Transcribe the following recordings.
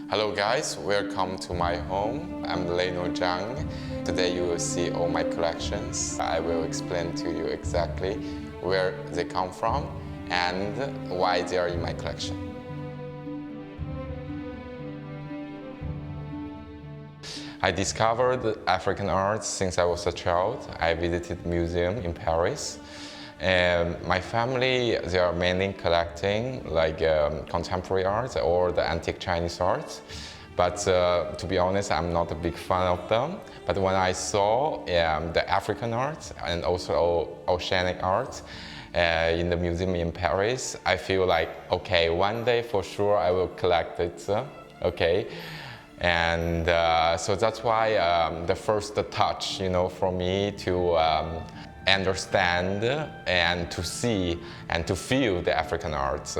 Hello guys, welcome to my home. I'm Leinuo Zhang. Today you will see all my collections. I will explain to you exactly where they come from and why they are in my collection. I discovered African art since I was a child. I visited museum in Paris. My family, they are mainly collecting contemporary art or the antique Chinese art. But to be honest, I'm not a big fan of them. But when I saw the African art and also oceanic art in the museum in Paris, I feel like, okay, one day for sure I will collect it, okay? And so that's why the first touch, for me to understand and to see and to feel the African arts.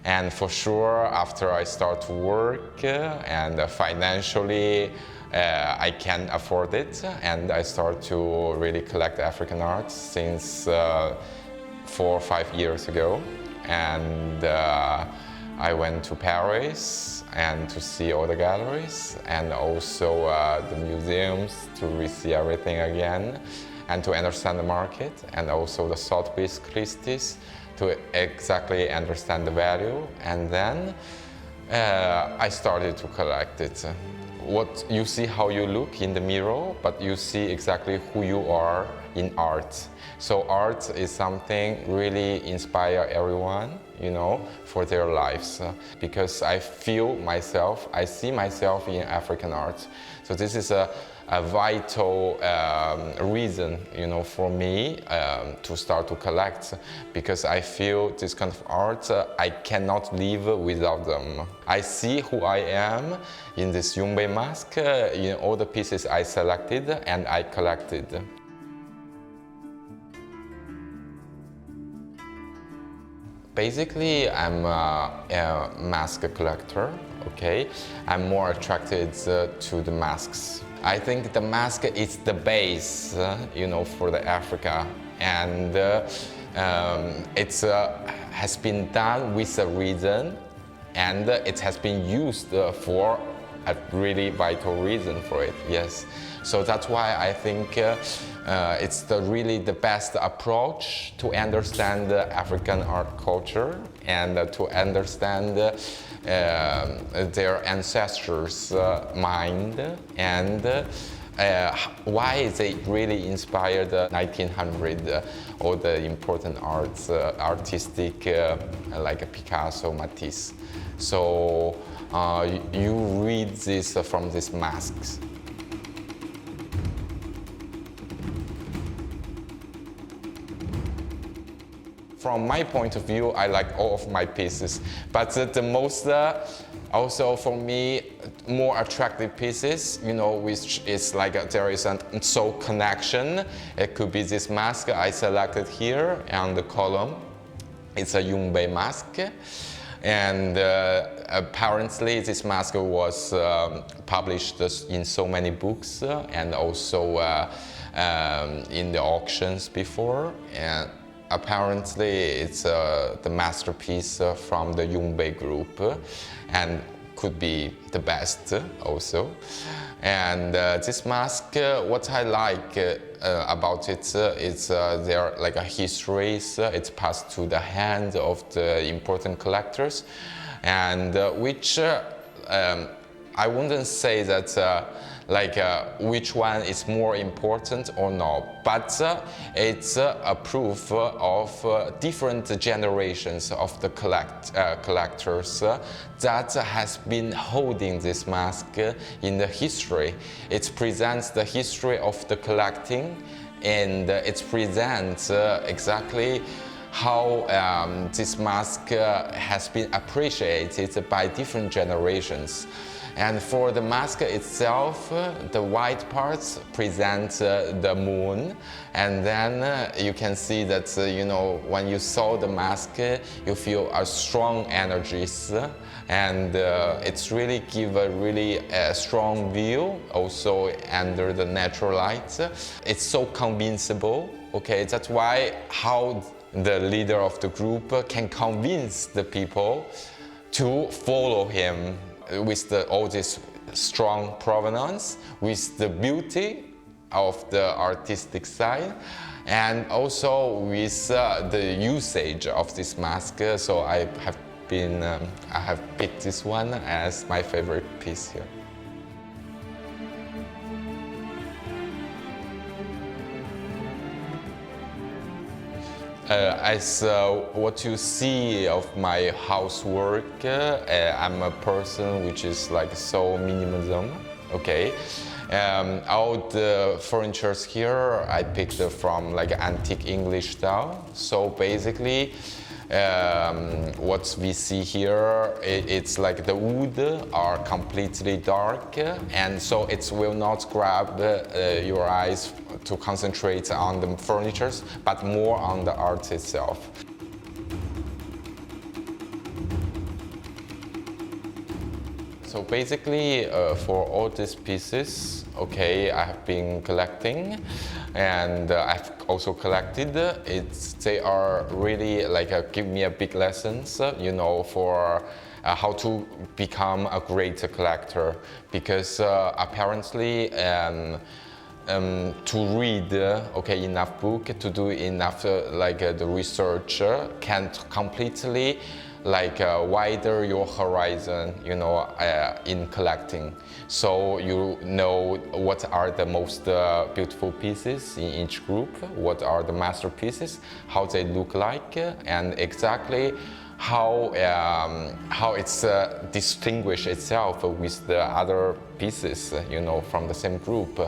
And for sure, after I start to work and financially I can afford it, and I start to really collect African arts since 4 or 5 years ago. And I went to Paris and to see all the galleries and also the museums to see everything again, and to understand the market and also the Sotheby's Christie's to exactly understand the value. And then I started to collect it. What you see how you look in the mirror, but you see exactly who you are in art. So art is something really inspire everyone, for their lives. Because I feel myself, I see myself in African art. So this is a vital reason, for me to start to collect, because I feel this kind of art, I cannot live without them. I see who I am in this Yunbei mask, in all the pieces I selected and I collected. Basically, I'm a mask collector, okay? I'm more attracted to the masks. I think the mask is the base, for the Africa, and it has been done with a reason, and it has been used for a really vital reason for it, yes. So that's why I think it's really the best approach to understand the African art culture and to understand their ancestors' mind and why they really inspired the 1900 all the important artistic like Picasso, Matisse. So you read this from these masks. From my point of view, I like all of my pieces, but the most also for me more attractive pieces, which is like there is a soul connection. It could be this mask I selected here on the column. It's a Yunbei mask, and apparently this mask was published in so many books and also in the auctions before. And apparently, it's the masterpiece from the Yunbei group, and could be the best also. And this mask, what I like about it is there like a history. It's passed to the hands of the important collectors, and which I wouldn't say that which one is more important or not, but it's a proof of different generations of the collectors that has been holding this mask in the history. It presents the history of the collecting, and it presents exactly how this mask has been appreciated by different generations. And for the mask itself, the white parts present the moon, and then you can see that when you saw the mask, you feel a strong energies, and it's really give a really strong view also under the natural light. It's so convincible. Okay, that's why how the leader of the group can convince the people to follow him with all this strong provenance, with the beauty of the artistic side, and also with the usage of this mask. So I have picked this one as my favorite piece here. As what you see of my housework, I'm a person which is like so minimalism, okay? All the furnitures here I picked from like antique English style. So basically, what we see here, it's like the wood are completely dark, and so it will not grab your eyes to concentrate on the furnitures, but more on the art itself. So basically, for all these pieces, okay, I have been collecting, and I've also collected. They are really like give me a big lessons, you know, for how to become a great collector. Because apparently, to read okay enough book, to do enough the research can completely wider your horizon, you know, in collecting. So you know what are the most beautiful pieces in each group, what are the masterpieces, how they look like, and exactly how it's distinguish itself with the other pieces, you know, from the same group.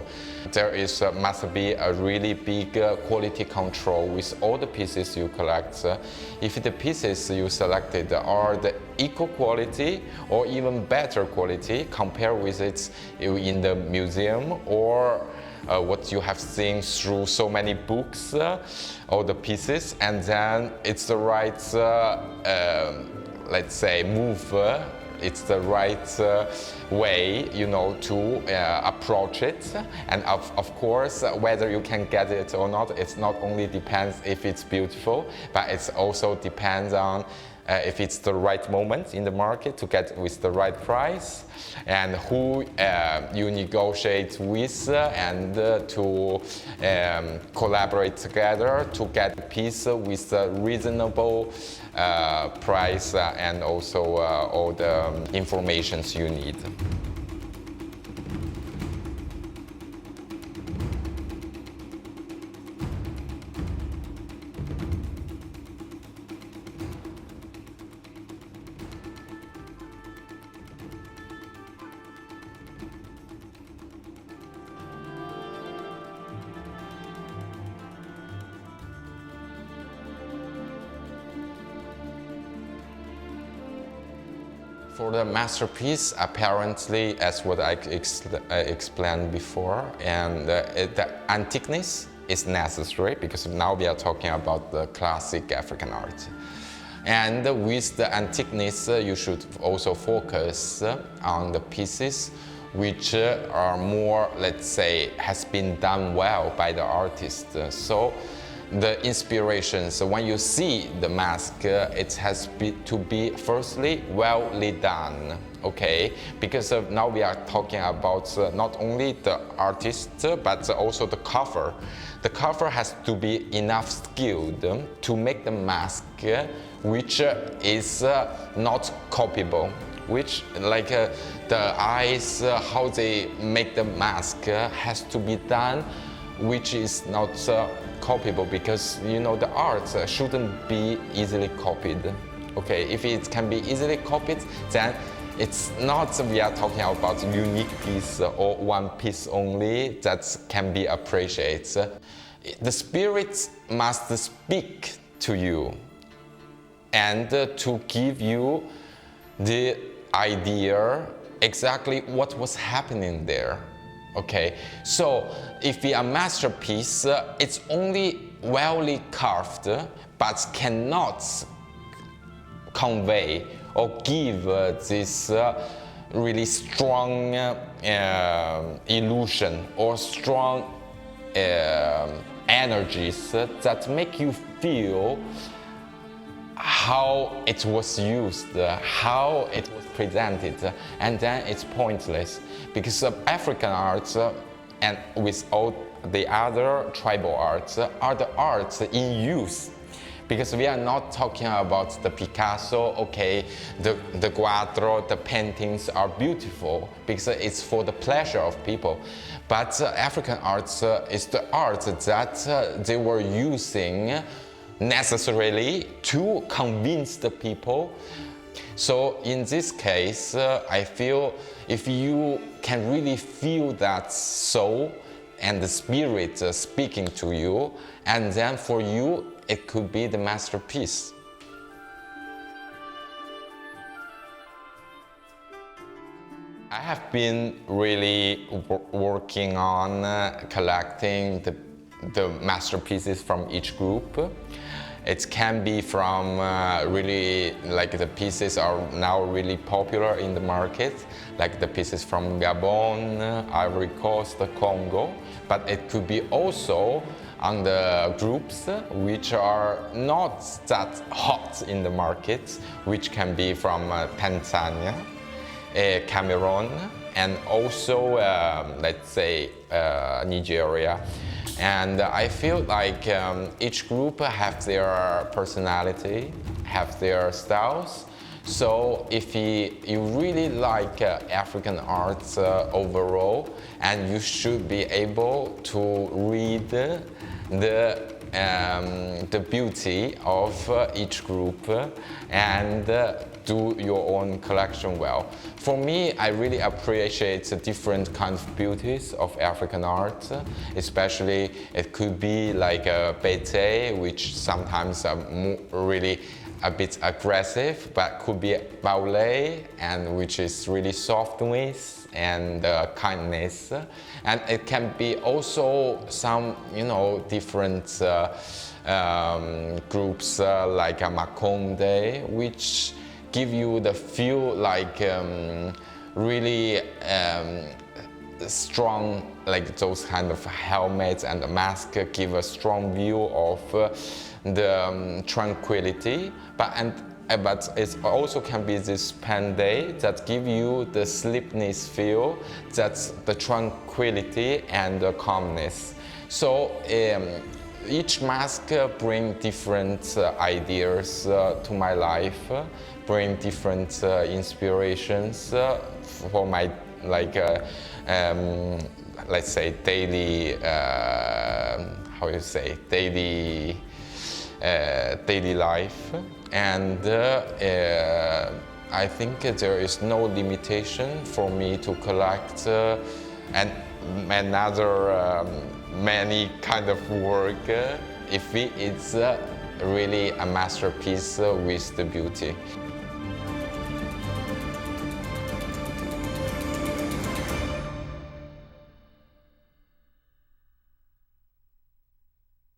There must be a really big quality control with all the pieces you collect. If the pieces you selected are the equal quality or even better quality compared with it in the museum, or what you have seen through so many books, all the pieces, and then it's the right, let's say, move. It's the right way, you know, to approach it. And of course, whether you can get it or not, it's not only depends if it's beautiful, but it also depends on if it's the right moment in the market to get with the right price, and who you negotiate with, and to collaborate together to get a piece with a reasonable price, and also all the informations you need. For the masterpiece, apparently, as what I explained before, and the antiqueness is necessary, because now we are talking about the classic African art. And with the antiqueness, you should also focus on the pieces which are more, let's say, has been done well by the artist. So the inspirations, when you see the mask, it has to be firstly well done, okay? Because now we are talking about not only the artist, but also the cover. The cover has to be enough skilled to make the mask which is not copyable, which the eyes, how they make the mask has to be done, which is not copyable, because you know the art shouldn't be easily copied. Okay, if it can be easily copied, then it's not, we are talking about unique piece or one piece only that can be appreciated. The spirit must speak to you and to give you the idea exactly what was happening there. Okay, so if a masterpiece, it's only well carved, but cannot convey or give this really strong illusion or strong energies that make you feel how it was used, how it was presented, and then it's pointless. Because African arts and with all the other tribal arts are the arts in use. Because we are not talking about the Picasso, okay, the Quadro, the paintings are beautiful because it's for the pleasure of people. But African arts is the art that they were using necessarily to convince the people. So in this case, I feel if you can really feel that soul and the spirit speaking to you, and then for you, it could be the masterpiece. I have been really working on collecting the masterpieces from each group. It can be from really, like the pieces are now really popular in the market, like the pieces from Gabon, Ivory Coast, Congo, but it could be also on the groups which are not that hot in the market, which can be from Tanzania, Cameroon, and also, let's say, Nigeria. And I feel like each group have their personality, have their styles. So if you really like African arts overall, and you should be able to read the beauty of each group and do your own collection well. For me, I really appreciate the different kinds of beauties of African art, especially it could be like a bété, which sometimes are really a bit aggressive, but could be ballet, and which is really softness and kindness. And it can be also some, different groups like a Makonde, which give you the feel like really strong, like those kind of helmets and the mask give a strong view of the tranquility, but it also can be this pandey that give you the sleepiness feel, that's the tranquility and the calmness. So each mask bring different ideas to my life, bring different inspirations for my let's say daily daily life. And I think there is no limitation for me to collect and another many kind of work if it's really a masterpiece with the beauty.